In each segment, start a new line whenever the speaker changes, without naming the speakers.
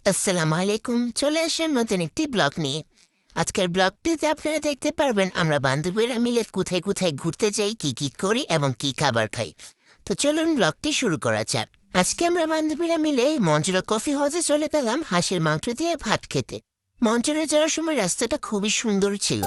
আসসালামু আলাইকুম। চলে আসেন নতুন একটি ব্লগ নিয়ে। আজকের ব্লগটিতে আপনারা দেখতে পারবেন আমরা বান্ধবীরা মিলে কোথায় কোথায় ঘুরতে যাই, কি কি করি এবং কি খাবার খাই। তো চলুন ব্লগটি শুরু করা যাক। আজকে আমরা বান্ধবীরা মিলে মঞ্জুরা কফি হাউসে চলে গেলাম হাঁসের মাংস দিয়ে ভাত খেতে। মঞ্জুরে যাওয়ার সময় রাস্তাটা খুবই সুন্দর ছিল।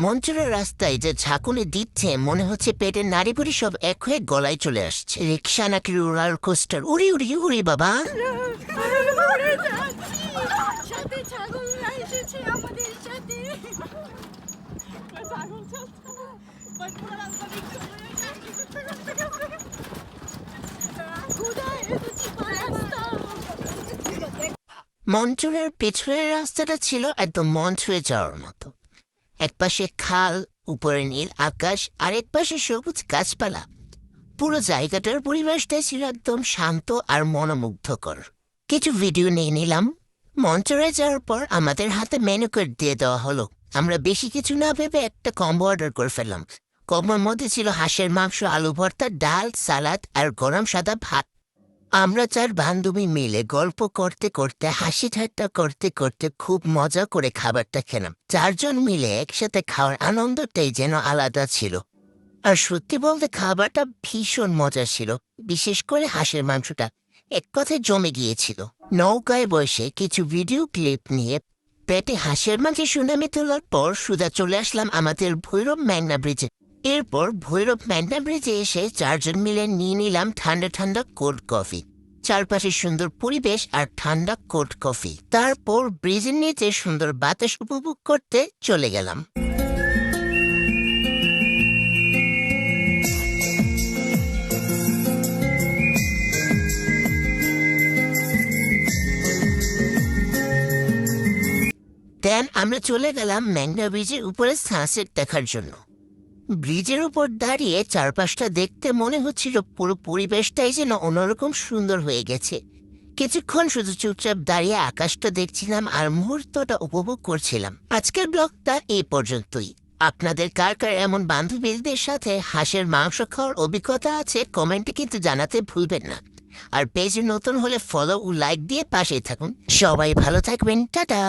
মঞ্চের রাস্তায় যে ঝাঁকুনি দিচ্ছে মনে হচ্ছে পেটের নাড়ি ভুড়ি সব এক হয়ে গলায় চলে আসছে। রিক্সা নাকি রোলার কোস্টার, উড়ি উড়ি উড়ি বাবা। মঞ্চের পেছনের রাস্তাটা ছিল একদম মঞ্চে যাওয়ার মতো। একপাশে খাল, উপরে নীল আকাশ, আর একপাশে সবুজ গাছপালা। পুরো জায়গাটার পরিবেশটাই ছিল একদম শান্ত আর মনোমুগ্ধকর। কিছু ভিডিও নিয়ে নিলাম। মঞ্চরে যাওয়ার পর আমাদের হাতে মেনু কার্ড দিয়ে দেওয়া হলো। আমরা বেশি কিছু না ভেবে একটা কম্বো অর্ডার করে ফেললাম। কম্বোর মধ্যে ছিল হাঁসের মাংস, আলু ভর্তা, ডাল, সালাদ আর গরম সাদা ভাত। আমরা চার বান্ধবী মিলে গল্প করতে করতে, হাসি ঠাট্টা করতে করতে খুব মজা করে খাবারটা খেলাম। চারজন মিলে একসাথে খাওয়ার আনন্দটাই যেন আলাদা ছিল। আর সত্যি বলতে খাবারটা ভীষণ মজা ছিল, বিশেষ করে হাঁসের মাংসটা এক কথায় জমে গিয়েছিল। নৌকায় বসে কিছু ভিডিও ক্লিপ নিয়ে পেটে হাঁসের মাংস সুনামি তোলার পর সুদা চলে আসলাম আমাদের ভৈরব মেঘনা ব্রিজে। এরপর ভৈরব মেঘনা ব্রিজে এসে চারজন মিলে নিয়ে নিলাম ঠান্ডা ঠান্ডা কোল্ড কফি। চারপাশে সুন্দর পরিবেশ আর ঠান্ডা কোল্ড কফি। তারপর ব্রিজের নিচে সুন্দর বাতাস উপভোগ করতে চলে গেলাম। দেন আমরা চলে গেলাম মেঘনা ব্রিজের উপরে সানসেট দেখার জন্য। ব্রিজের উপর দাঁড়িয়ে চারপাশটা দেখতে মনে হচ্ছিল পুরো পরিবেশটাই যেন অন্যরকম সুন্দর হয়ে গেছে। কিছুক্ষণ শুধু চুপচাপ দাঁড়িয়ে আকাশটা দেখছিলাম আর মুহূর্তটা উপভোগ করছিলাম। আজকের ব্লগটা এই পর্যন্তই। আপনাদের কার কার এমন বান্ধবীদের সাথে হাঁসের মাংস খাওয়ার অভিজ্ঞতা আছে কমেন্টে কিন্তু জানাতে ভুলবেন না। আর পেজে নতুন হলে ফলো ও লাইক দিয়ে পাশেই থাকুন। সবাই ভালো থাকবেন, টাটা।